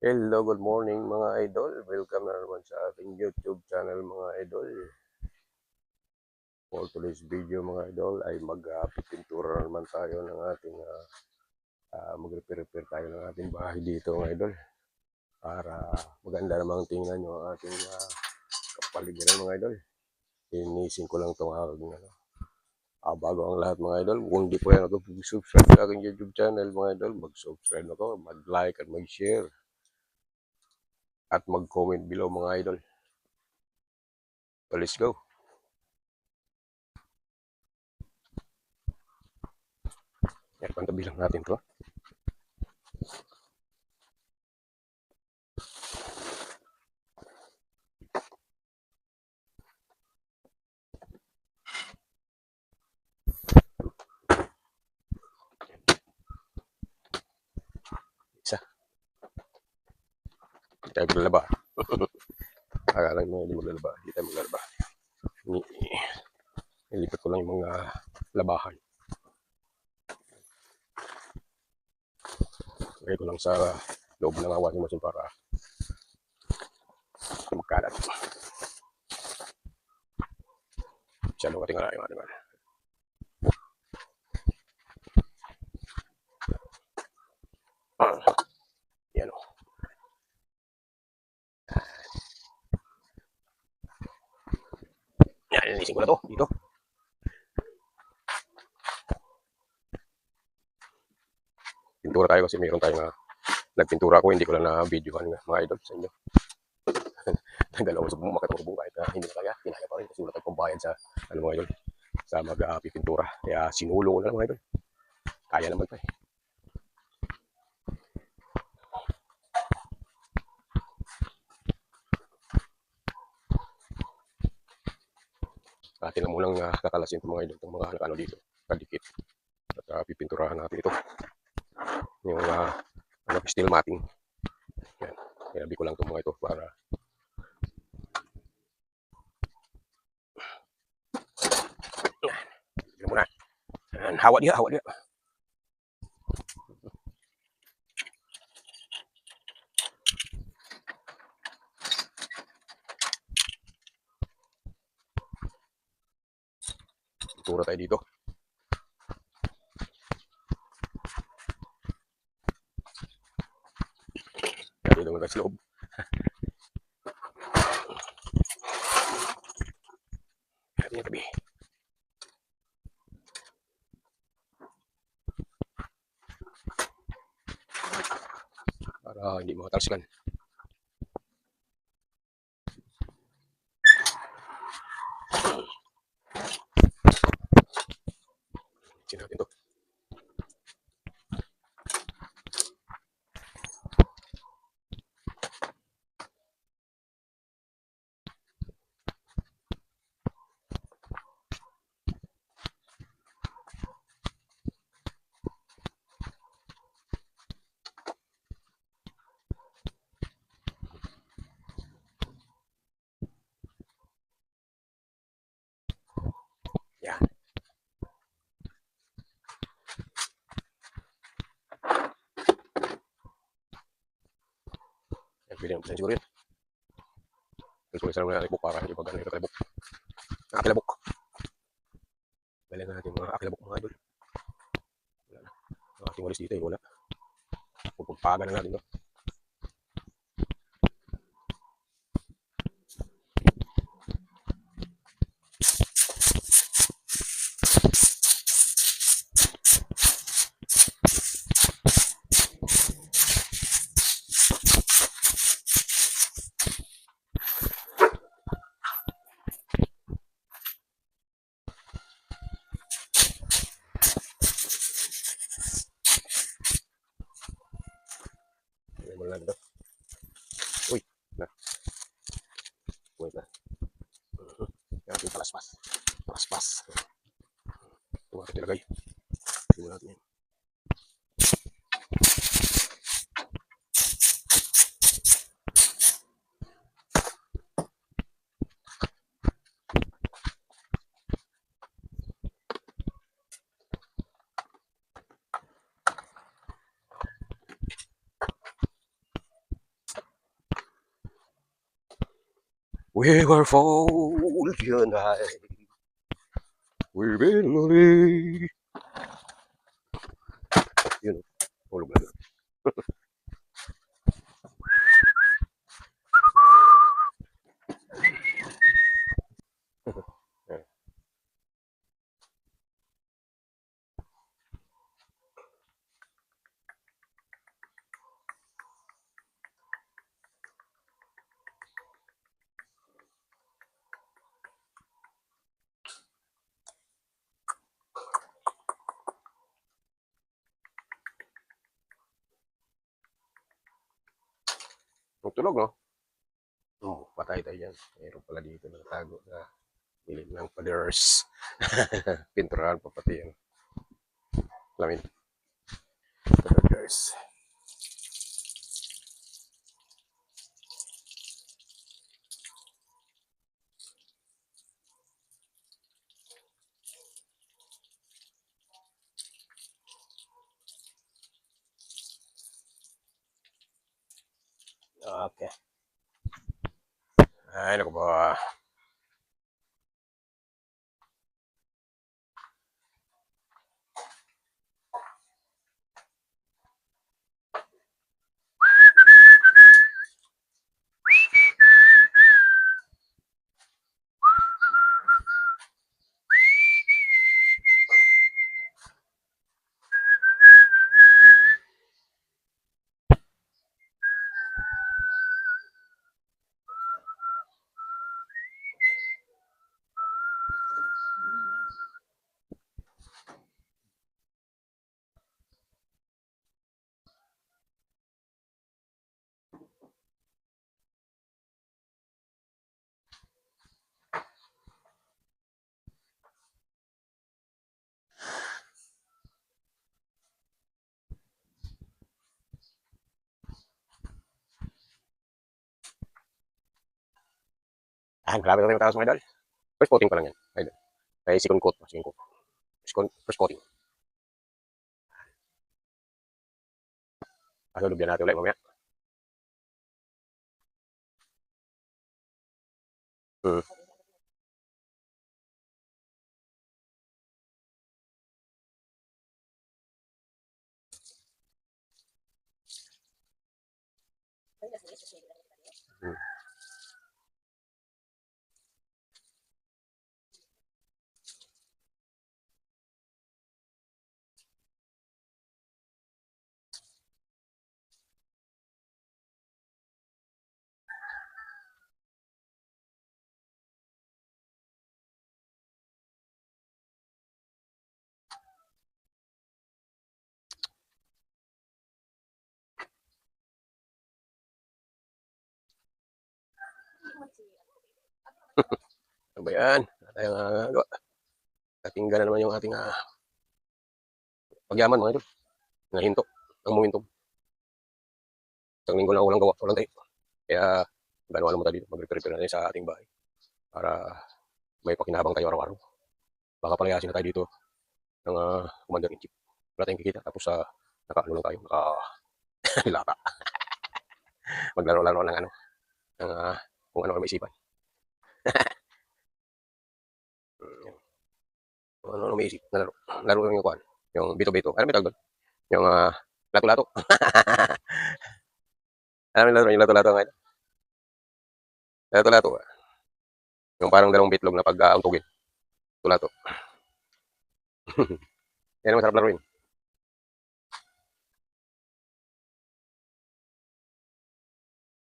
Hello, good morning mga idol. Welcome na naman sa ating YouTube channel mga idol. For today's video mga idol ay magpipintura naman tayo ng ating mag-repair tayo ng ating bahay dito mga idol. Para maganda namang tingnan yung ating kapaligiran mga idol. Inisin ko lang itong aking bago ang lahat mga idol. Kung di po yan subscribe sa aking YouTube channel mga idol, mag-subscribe na ko, mag-like at mag-share. At mag-comment below mga idol. So let's go. Yan, pantabi lang natin to. Isa. Hindi tayo maglalaba. Akala nyo hindi maglalaba. Hindi tayo maglalaba. Nilipat ko lang yung mga labahan. Lagay ko lang sa loob ng washing machine para magkalat. Masyadong katingala yung animal. Yan o. Yan, linisin ko na to. Dito. Pintura tayo kasi mayroon tayong nagpintura ko. Hindi ko lang na-videohan mga idol sa inyo. Nagdalaw sa makatulong kahit hindi na kaya. Pinaya pa rin kasi wala tayong pambayad sa mga idol. Sa magpipintura. Kaya sinulo ko na lang mga idol. Kaya naman pa eh. Atin lang munang kakalasin itong mga idol. Itong mga nakano dito. Kadikit. At pipinturahan natin ito. Yung steel matting. Yan. Kinabi ko lang itong mga ito para yan muna. Yan. Hawa dia. Pintura tayo dito. Dito naman sa loob. Natin yung tabi. Para hindi makatalsikan. Sin natin to. Yan. Yan, pwede naman siguro yun. Gusto ko isa naman nakilabok para hindi magano yung kakilabok. Nakakilabok. Galing natin mga kakilabok mga idol. Wala na. Ang ating walis dito eh, wala. Pupagpagan na natin to. Ayan muna natin to. Uy, na. Wait na. Yan ating palaspas. Palaspas. Ito ating ilagay. Tingnan natin yan. We were fools, you and I. We've been lonely. Yun, tulog na. Yan. Tulog, no? Patay tayo dyan. Meron pala dito nagtago na pilit ng paders. Pinturahan pa pati yan. Lamin. Ito guys. Okay. Ay, naku ba. Grabe na tayo taas mga idol. First coating pa lang yan. Idol. Ay, second coat. Second coat. First coating. Lubyan natin ulit mamaya. Hmm. Hmm. Ano ba yan? Tayo nga. Katingga na naman yung ating pagyaman mga idol. Nahinto. Ang muhinto. Isang linggo lang walang gawa. Walang tayo. Kaya, gano'n naman tayo dito. Mag-repair na tayo sa ating bahay. Para may pakinabang tayo araw-araw. Baka palayasin na tayo dito ng commander-in-chief. Wala tayong kikita. Tapos naka-ano lang tayo. Naka-lata. Maglaro-laro lang ng kung ano ang maisipan. Kung ano ang maisip na laro. Laro lang yung kuhan. Yung bito-bito. Ano may tawag doon? Yung lato-lato. Ano yung laro? Yung lato-lato nga. Lato-lato. Yung parang dalawang bitlog na pag-aantugin. Lato-lato. Yan ang masarap laruin.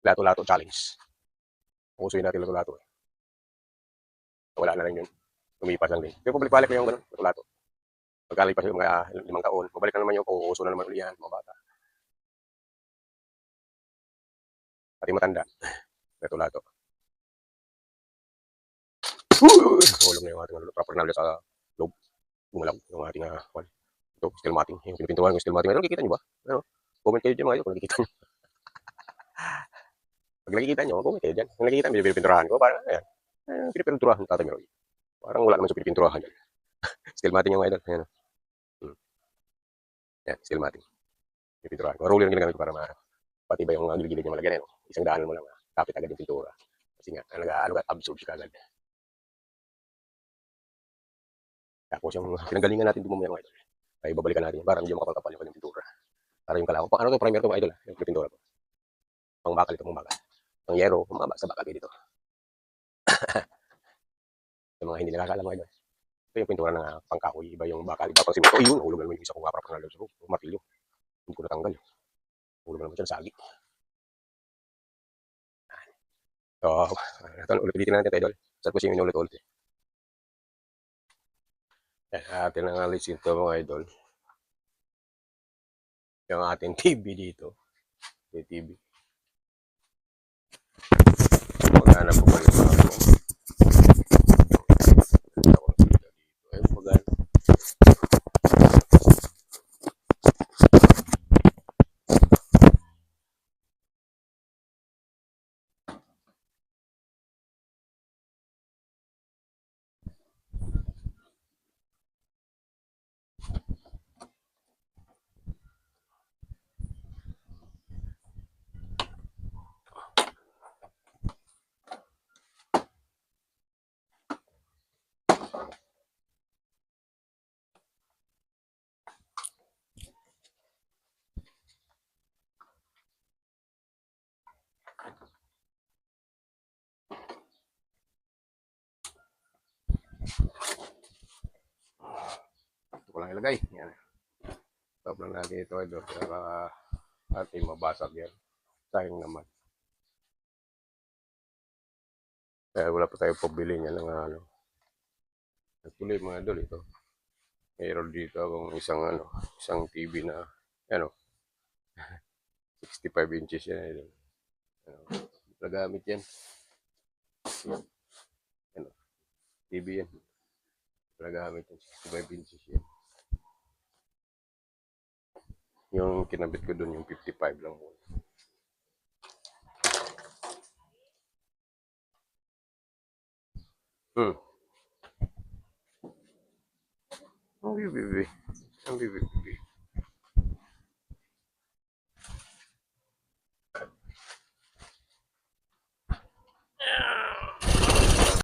Lato-lato challenge. Pusuin natin lato-lato. Wala na lang yun. Lumipas lang din. Pero pabalik-balik ko yung ganun, lato-lato. Pagkalipas yung mga 5 taon, mabalik na naman yung uuso na naman ulit yan, mga bata. Pati matanda. Lato-lato. Hulog na yung ating proper knowledge sa loob. Gumalaw yung ating ito, steel matting. Yung pinipintuhan yung steel matting. Ano, nakikita nyo ba? Ano? Comment kayo dyan mga ito kung nakikita nyo. Pag nakikita nyo, comment kayo dyan. Kung nakikita nyo, pinipinturahan ko, parang ayan. Pinipinturahan ng tatay Meroy. Parang wala naman sa pinipinturahan dyan. Steel matting yung mga idol. Ayan. Yan, steel matting. Pinipinturahan ko. Roller yung ginagamit ko para patibay yung gilid-gilid yung malagyan. Isang daanan mo lang. Kapit agad yung pintura. Kasi nga, nag-absorb siya kagad. Tapos yung pinanggalingan natin din mamaya mga idol, ay babalikan natin para medyo makapagkapal yung kanyang pintura. Para yung kalawang. Ano to, primer to mga idol, yung pintura to. Pang bakal ito, pang bakal. Ang yero, mababa sa bakal dito. Sa mga hindi nakakaalam mga idol. Ito yung pintura ng pangkahoy, iba yung bakal, iba pang simento. Yun, hulog naman yung isa kong kaprap na lalo sa martilyo. Hindi ko natanggal. Hulog naman siya sa sagi. So, ito, ulit-ulitin natin ito idol. Sa po siya yung ulit-ulit. Atin ang alisin ito mga idol. Yung ating TV dito. Yung TV. Maghanap po kayo mga ako. Ayun, maghanap. Ito ko lang ilagay. Yan. Stop lang natin ito idol. Para ating mabasag yan. Sayang naman. Kaya wala pa tayo pabili niya ng ano. Actually mga idol ito. Mayroon dito akong isang TV na ano, 65 inches yan idol. Nagamit yan. Ano, TV yan. Nagamit yan. 65 inches yan. Yung kinabit ko doon yung 55 lang muna. Hmm. Ang bibi. Ang bibi.